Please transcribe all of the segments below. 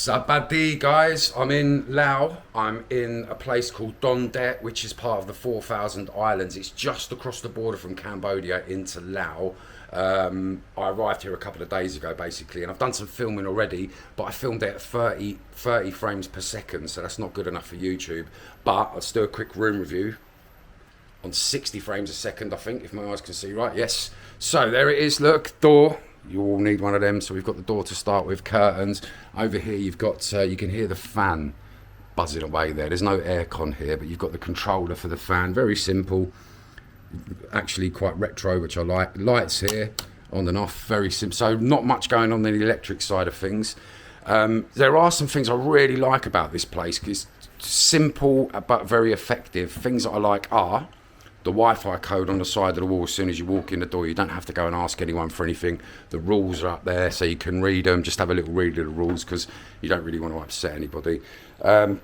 Sabadi guys, I'm in Laos. I'm in a place called Don Det, which is part of the 4,000 Islands. It's just across the border from Cambodia into Laos. I arrived here a couple of days ago basically, and I've done some filming already, but I filmed it at 30 frames per second, so that's not good enough for YouTube. But let's do a quick room review on 60 frames a second, I think, if my eyes can see right. Yes. So there it is, look, door. You all need one of them. So we've got the door to start with, curtains. Over here you've got, you can hear the fan buzzing away there. There's no aircon here, but you've got the controller for the fan. Very simple. Actually quite retro, which I like. Lights here, on and off, very simple. So not much going on the electric side of things. There are some things I really like about this place. It's simple, but very effective. Things that I like are the Wi-Fi code on the side of the wall. As soon as you walk in the door, you don't have to go and ask anyone for anything. The rules are up there so you can read them. Just have a little read of the rules because you don't really want to upset anybody. Now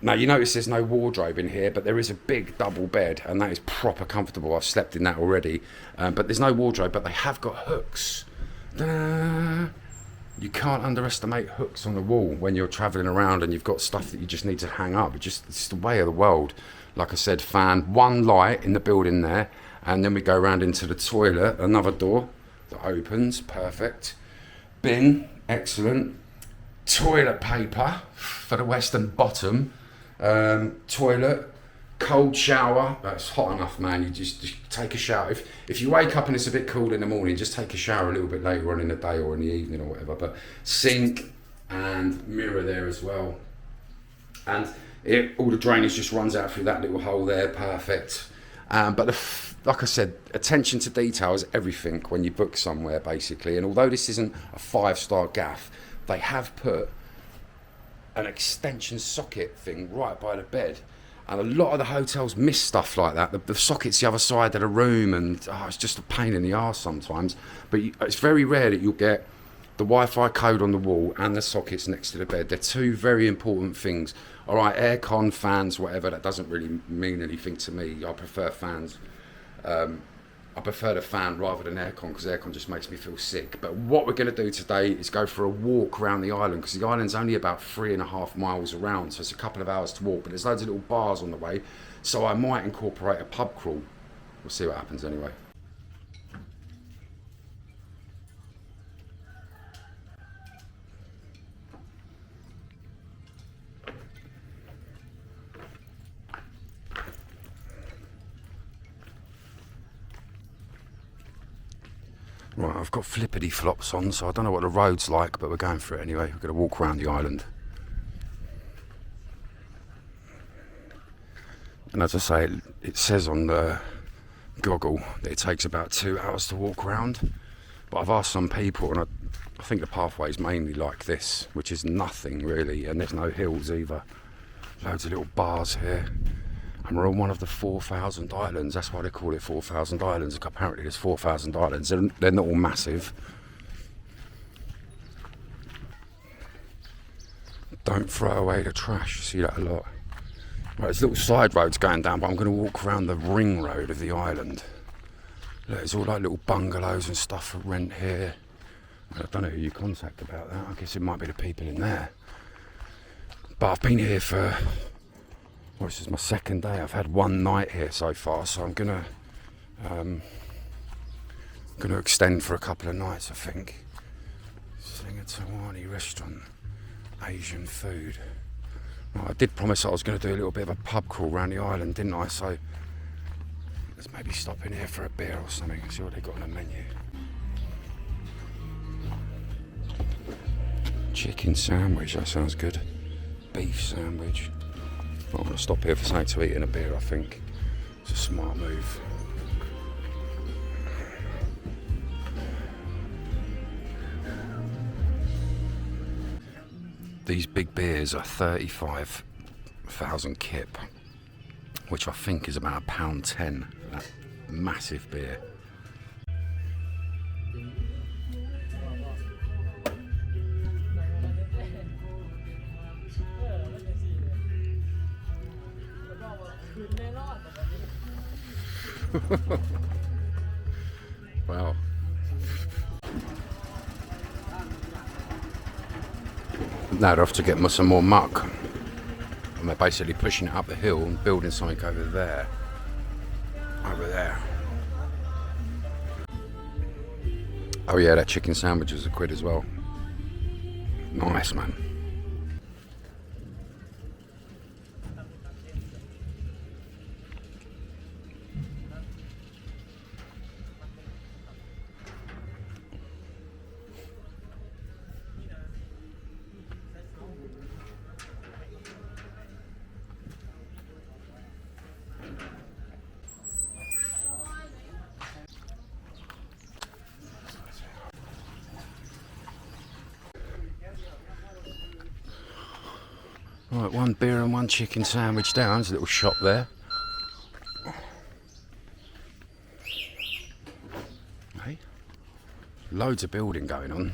you notice there's no wardrobe in here, but there is a big double bed and that is proper comfortable. I've slept in that already, but there's no wardrobe, but they have got hooks. Ta-da! You can't underestimate hooks on the wall when you're traveling around and you've got stuff that you just need to hang up. It's the way of the world. Like I said, fan, one light in the building there, and then we go around into the toilet, another door that opens, perfect. Bin, excellent. Toilet paper for the western bottom. Toilet, cold shower, that's hot enough, man. You just take a shower. If you wake up and it's a bit cool in the morning, just take a shower a little bit later on in the day or in the evening or whatever. But sink and mirror there as well. And all the drainage just runs out through that little hole there, perfect. But like I said, attention to detail is everything when you book somewhere basically. And although this isn't a 5-star gaff, they have put an extension socket thing right by the bed. And a lot of the hotels miss stuff like that. The socket's the other side of the room, and it's just a pain in the arse sometimes. But it's very rare that you'll get the Wi-Fi code on the wall and the sockets next to the bed. They're two very important things. All right, aircon, fans, whatever, that doesn't really mean anything to me. I prefer fans. I prefer the fan rather than aircon because aircon just makes me feel sick. But what we're going to do today is go for a walk around the island because the island's only about 3.5 miles around, so it's a couple of hours to walk, but there's loads of little bars on the way, so I might incorporate a pub crawl. We'll see what happens anyway. Right, I've got flippity flops on, so I don't know what the road's like, but we're going for it anyway. We're going to walk around the island. And as I say, it says on the goggle that it takes about 2 hours to walk around. But I've asked some people, and I think the pathway is mainly like this, which is nothing really, and there's no hills either. Loads of little bars here. And we're on one of the 4,000 islands. That's why they call it 4,000 islands. Apparently there's 4,000 islands. They're not all massive. Don't throw away the trash. You see that a lot. Right, there's little side roads going down, but I'm going to walk around the ring road of the island. Look, there's all like little bungalows and stuff for rent here. I don't know who you contact about that. I guess it might be the people in there. But I've been here for... well, this is my second day. I've had one night here so far, so I'm gonna extend for a couple of nights, I think. Singatawani restaurant, Asian food. Right, I did promise I was going to do a little bit of a pub crawl around the island, didn't I? So let's maybe stop in here for a beer or something and see what they got on the menu. Chicken sandwich, that sounds good. Beef sandwich. I'm going to stop here for something to eat and a beer, I think. It's a smart move. These big beers are 35,000 kip, which I think is about £1.10 for that massive beer. Wow. Now they're off to get some more muck. And they're basically pushing it up the hill and building something over there. Over there. Oh yeah, that chicken sandwich was £1 as well. Nice, man. Right, 1 beer and 1 chicken sandwich down. There's a little shop there. Hey, loads of building going on.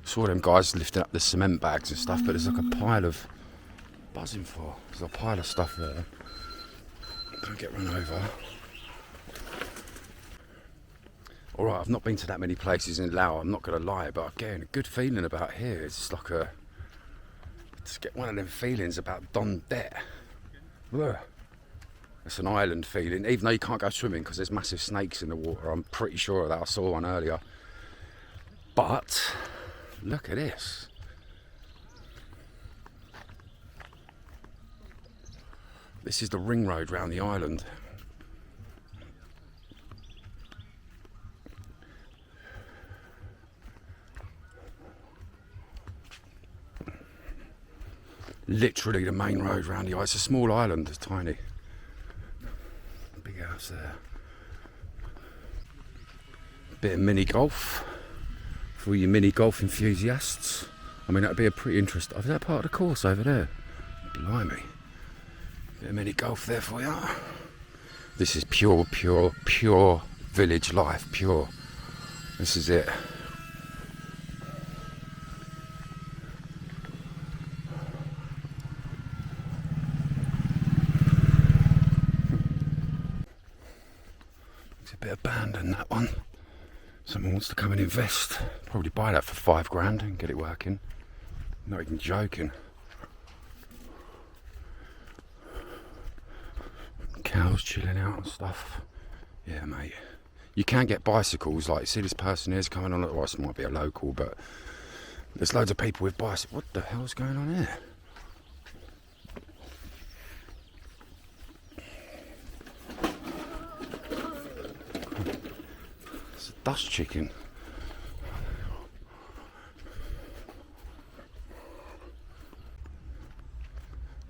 Saw them guys lifting up the cement bags and stuff, but there's like a pile of buzzing for. There's a pile of stuff there. Don't get run over. Alright, I've not been to that many places in Laos, I'm not going to lie, but I'm getting a good feeling about here. It's just like a... Just get one of them feelings about Don Det. It's an island feeling, even though you can't go swimming because there's massive snakes in the water. I'm pretty sure of that, I saw one earlier. But, look at this. This is the ring road round the island. Literally the main road round the island. It's a small island, it's tiny. Big house there. Bit of mini golf for all you mini golf enthusiasts. I mean, that'd be a pretty interesting... Is that part of the course over there? Blimey. Bit of mini golf there for you. This is pure village life, pure. This is it. It's a bit abandoned, that one. Someone wants to come and invest. Probably buy that for £5 and get it working. Not even joking. Cows chilling out and stuff. Yeah, mate. You can get bicycles. Like, see this person here's coming on. Well, this might be a local, but there's loads of people with bicycles. What the hell's going on here? It's a dust chicken.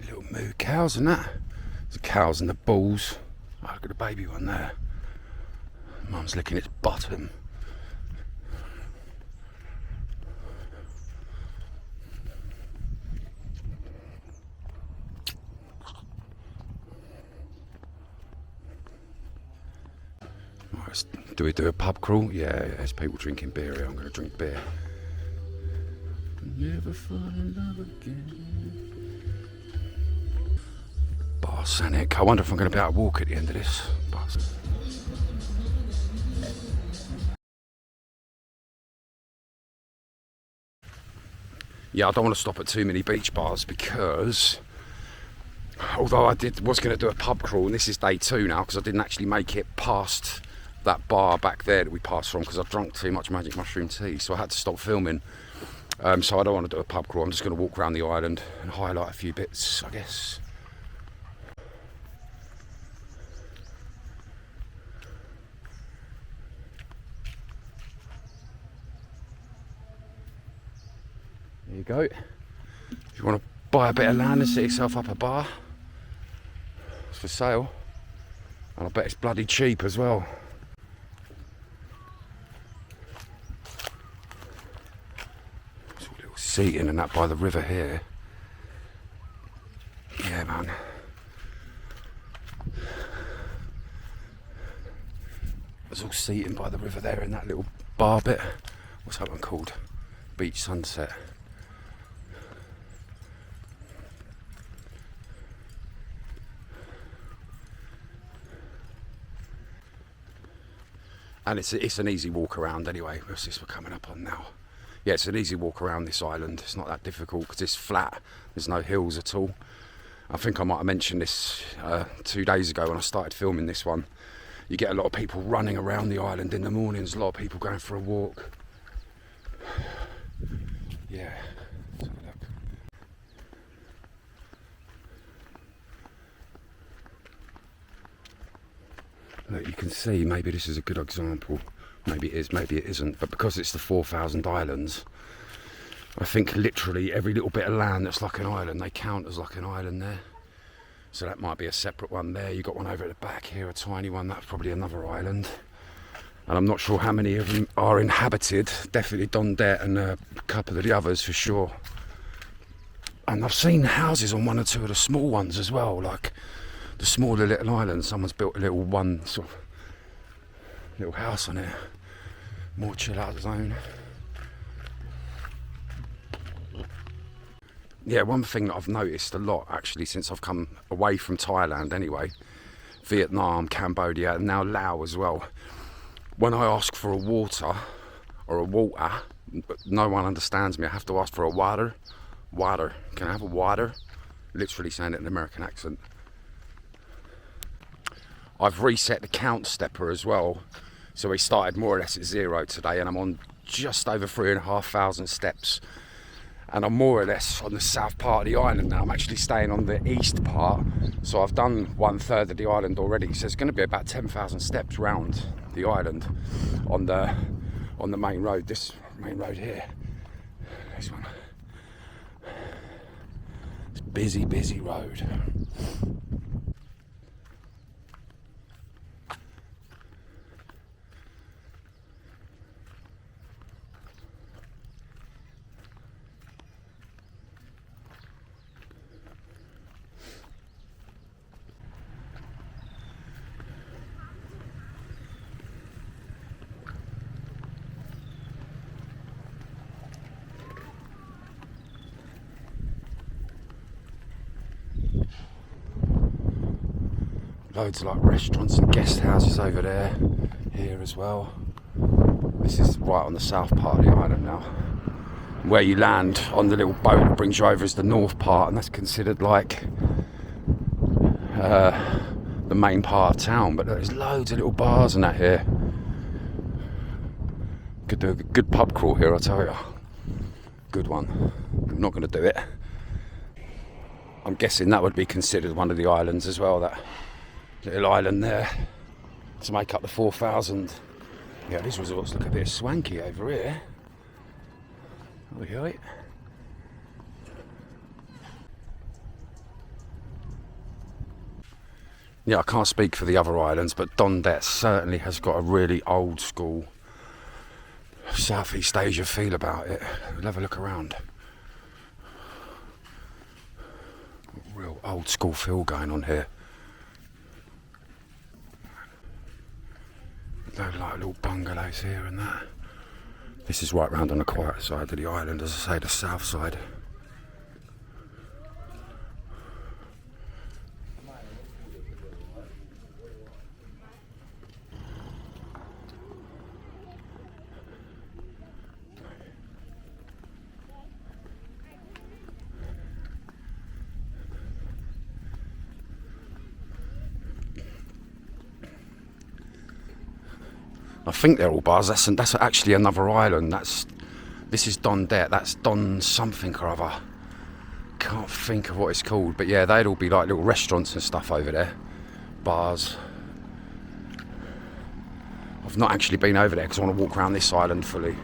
Little moo cows and that. There's cows and the bulls. Oh, look at the baby one there. Mum's licking its bottom. Right, do we do a pub crawl? Yeah, there's people drinking beer here. I'm going to drink beer. Never fall in love again. Barsanic. I wonder if I'm going to be able to walk at the end of this. Yeah, I don't want to stop at too many beach bars because although I was going to do a pub crawl, and this is day 2 now because I didn't actually make it past that bar back there that we passed from because I drunk too much magic mushroom tea, so I had to stop filming. So I don't want to do a pub crawl. I'm just going to walk around the island and highlight a few bits, I guess. There you go. If you want to buy a bit of land and set yourself up a bar, it's for sale. And I bet it's bloody cheap as well. There's a little seating and that by the river here. Yeah, man. There's all seating by the river there in that little bar bit. What's that one called? Beach Sunset. And it's an easy walk around anyway. What's this we're coming up on now? yeah, it's an easy walk around this island. It's not that difficult because it's flat. There's no hills at all. I think I might have mentioned this 2 days ago when I started filming this one. You get a lot of people running around the island in the mornings, a lot of people going for a walk. Yeah. Look, you can see, maybe this is a good example. Maybe it is, maybe it isn't. But because it's the 4,000 islands, I think literally every little bit of land that's like an island, they count as like an island there. So that might be a separate one there. You've got one over at the back here, a tiny one. That's probably another island. And I'm not sure how many of them are inhabited. Definitely Don Det and a couple of the others for sure. And I've seen houses on one or two of the small ones as well, like the smaller little islands. Someone's built a little one sort of little house on it. More chill out zone. Yeah, one thing that I've noticed a lot actually since I've come away from Thailand anyway, Vietnam, Cambodia and now Laos as well. When I ask for a water or a water, no one understands me. I have to ask for a water. Water. Can I have a water? Literally saying it in an American accent. I've reset the count stepper as well. So we started more or less at 0 today and I'm on just over 3,500 steps. And I'm more or less on the south part of the island now. I'm actually staying on the east part. So I've done 1/3 of the island already. So it's going to be about 10,000 steps round the island on the main road. This main road here. This one. It's busy, busy road. Loads of like restaurants and guest houses over there, here as well. This is right on the south part of the island now. Where you land on the little boat that brings you over is the north part, and that's considered like the main part of town. But there's loads of little bars and that here. Could do a good pub crawl here, I'll tell you. Good one. I'm not going to do it. I'm guessing that would be considered one of the islands as well, that little island there to make up the 4,000. Yeah, these resorts look a bit swanky over here. Oi. Yeah, I can't speak for the other islands, but Don Det certainly has got a really old school Southeast Asia feel about it. We'll have a look around. Real old school feel going on here. Like little bungalows here and that. This is right round on the quiet side of the island, as I say, the south side. I think they're all bars. That's actually another island. This is Don Det. That's Don something or other. Can't think of what it's called, but yeah, they'd all be like little restaurants and stuff over there, bars. I've not actually been over there because I want to walk around this island fully.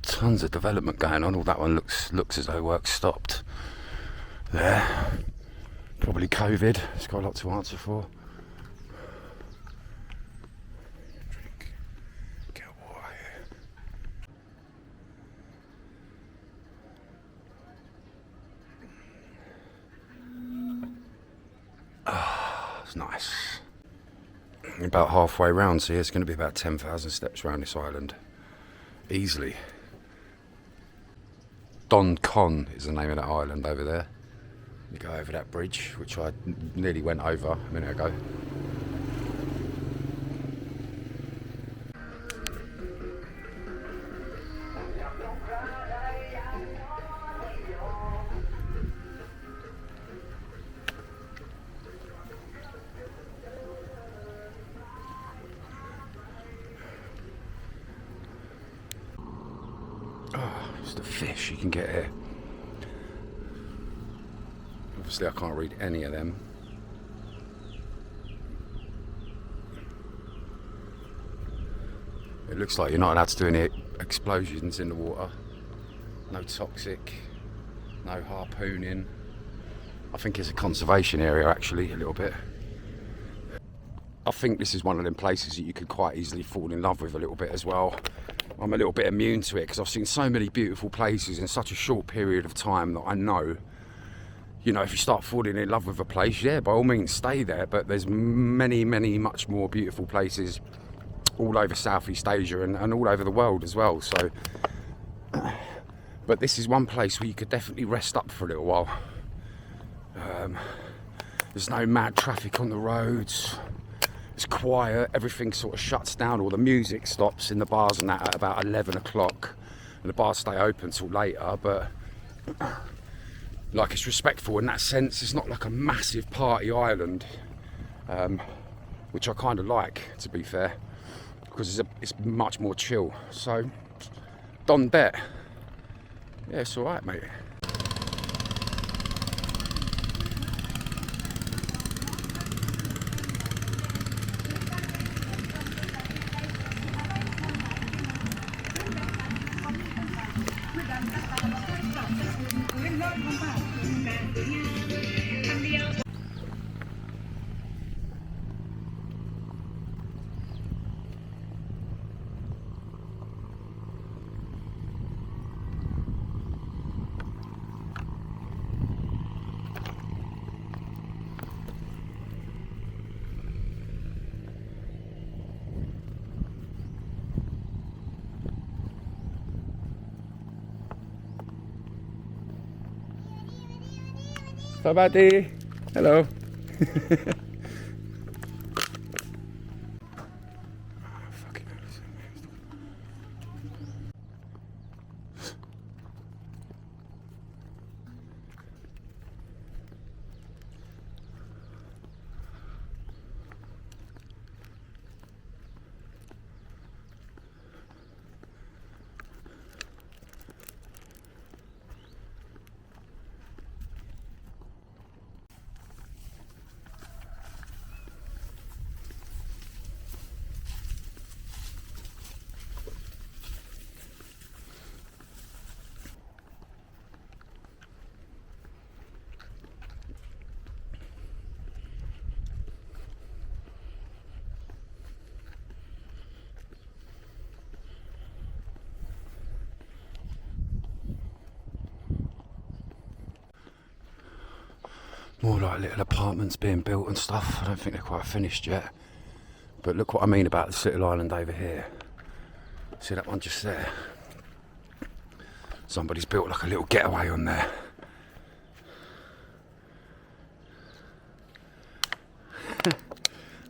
Tons of development going on. All that one looks as though work stopped. There, probably COVID. It's got a lot to answer for. Nice. About halfway round, so yeah, it's going to be about 10,000 steps around this island. Easily. Don Con is the name of that island over there. You go over that bridge, which I nearly went over a minute ago. Just the fish you can get here. Obviously I can't read any of them. It looks like you're not allowed to do any explosions in the water. No toxic, no harpooning. I think it's a conservation area actually, a little bit. I think this is one of them places that you could quite easily fall in love with a little bit as well. I'm a little bit immune to it because I've seen so many beautiful places in such a short period of time that I know, you know, if you start falling in love with a place, yeah, by all means stay there, but there's many, much more beautiful places all over Southeast Asia and all over the world as well. So, but this is one place where you could definitely rest up for a little while. There's no mad traffic on the roads. It's quiet, everything sort of shuts down, all the music stops in the bars and that at about 11 o'clock. And the bars stay open till later, but like it's respectful in that sense. It's not like a massive party island, which I kind of like, to be fair, because it's much more chill. So, Don Det, yeah, it's all right, mate. Sabadi, hello. More like little apartments being built and stuff. I don't think they're quite finished yet. But look what I mean about this little island over here. See that one just there? Somebody's built like a little getaway on there. I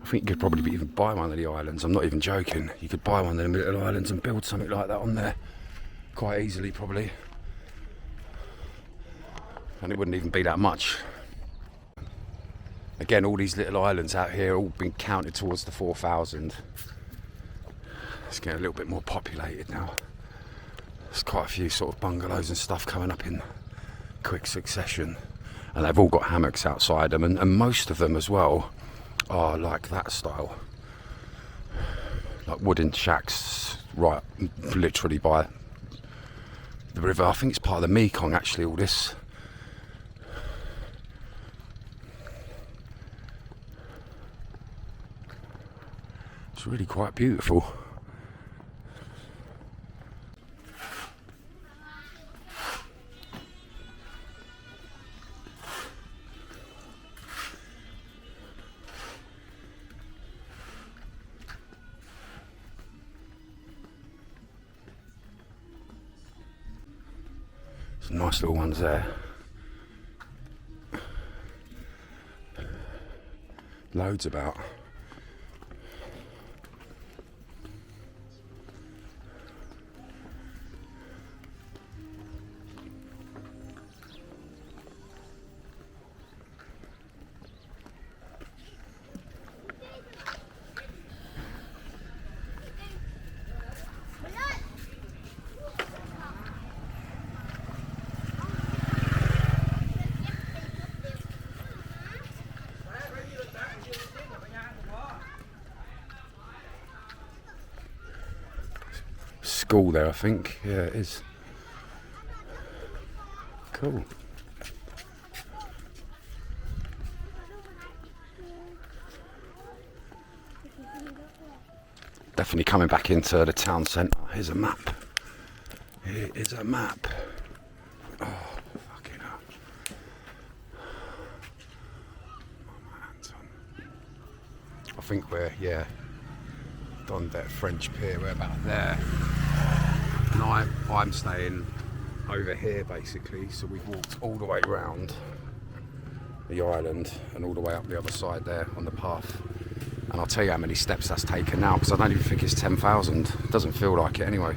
think you could probably even buy one of the islands. I'm not even joking. You could buy one of them little islands and build something like that on there quite easily, probably. And it wouldn't even be that much. Again, all these little islands out here all been counted towards the 4,000. It's getting a little bit more populated now. There's quite a few sort of bungalows and stuff coming up in quick succession. And they've all got hammocks outside them, and most of them as well are like that style. Like wooden shacks, right, literally by the river. I think it's part of the Mekon actually, all this. It's really quite beautiful. Some nice little ones there. Loads about. school there, I think. Yeah, it is. Cool. Definitely coming back into the town centre. Here's a map. Here is a map. Oh, fucking hell. I think we're, yeah, on that French pier. We're about there. And I'm staying over here, basically. So we've walked all the way around the island and all the way up the other side there on the path. And I'll tell you how many steps that's taken now, because I don't even think it's 10,000. It doesn't feel like it anyway.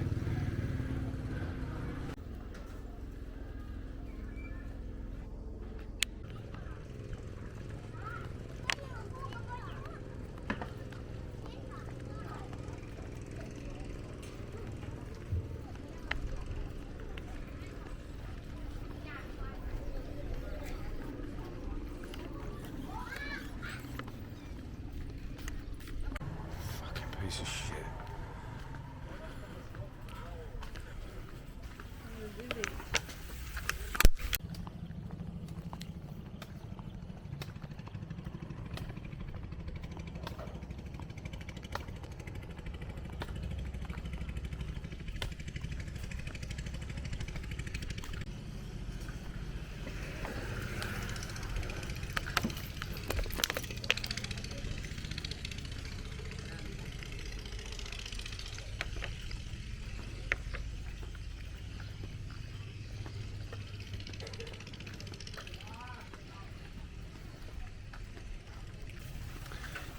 Piece of shit.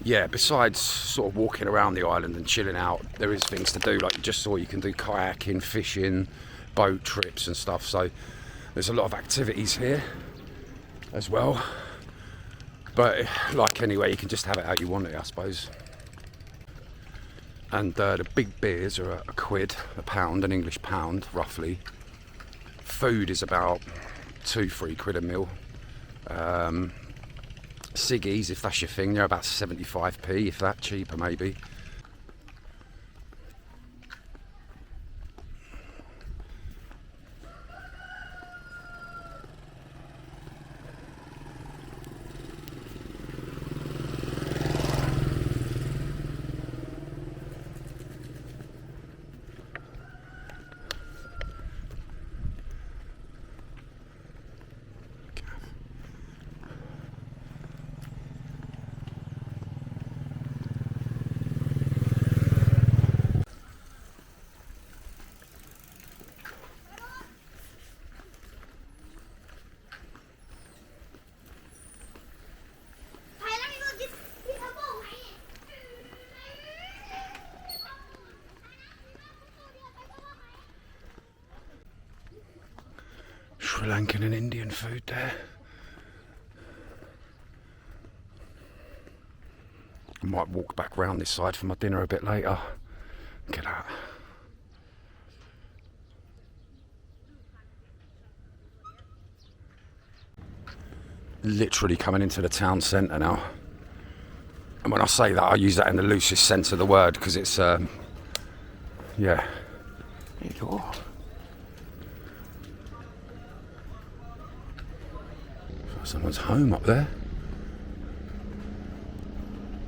Yeah, besides sort of walking around the island and chilling out, there is things to do. Like you just saw, you can do kayaking, fishing, boat trips and stuff. So there's a lot of activities here as well. But like anywhere, you can just have it how you want it, I suppose. And the big beers are a quid, a pound, an English pound, roughly. Food is about 2-3 quid a meal. Ciggies, if that's your thing, they're about 75p, if that, cheaper maybe. Sri Lankan and Indian food there. I might walk back round this side for my dinner a bit later. Look at that. Literally coming into the town centre now. And when I say that, I use that in the loosest sense of the word, because it's, yeah. There you go. Someone's home up there.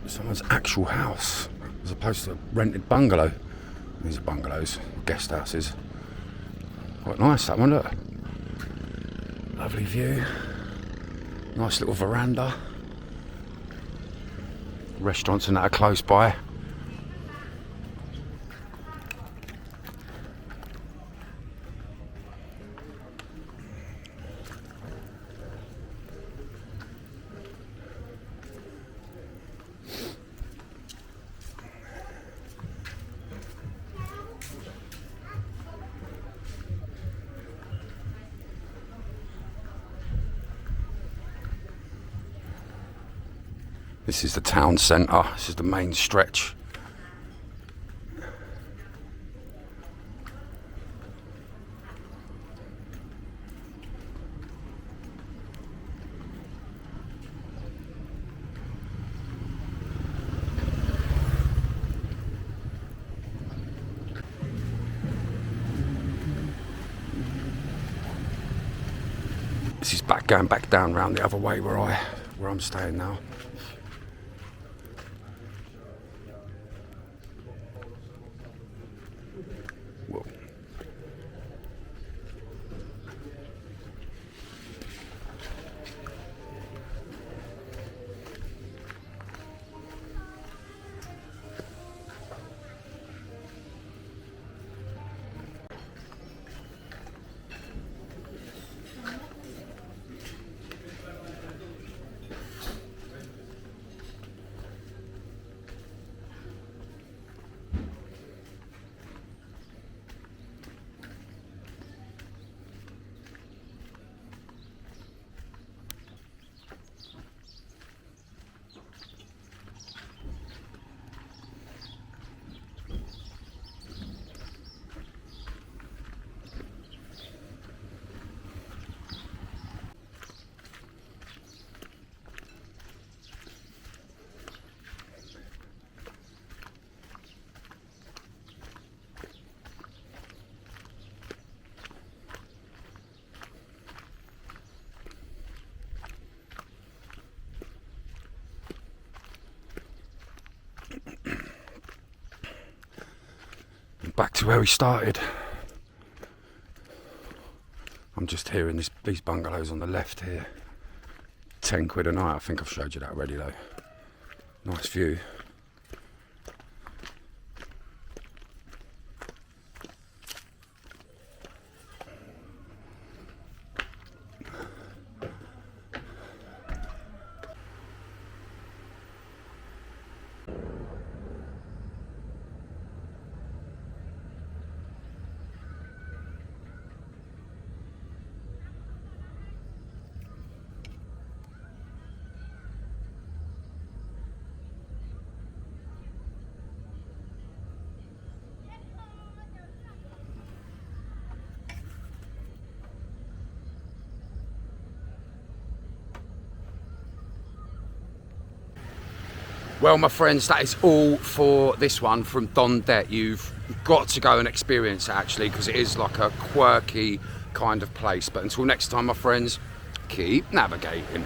Someone's actual house, as opposed to a rented bungalow. These are bungalows, guest houses. Quite nice, that one, look. Lovely view. Nice little veranda. Restaurants and that are close by. This is the town centre, this is the main stretch. This is going back down round the other way where I'm staying now. Whoa. Back to where we started. I'm just here in these bungalows on the left here. 10 quid a night. I think I've showed you that already though. Nice view. Well, my friends, that is all for this one from Don Det. You've got to go and experience it, actually, because it is like a quirky kind of place. But until next time, my friends, keep navigating.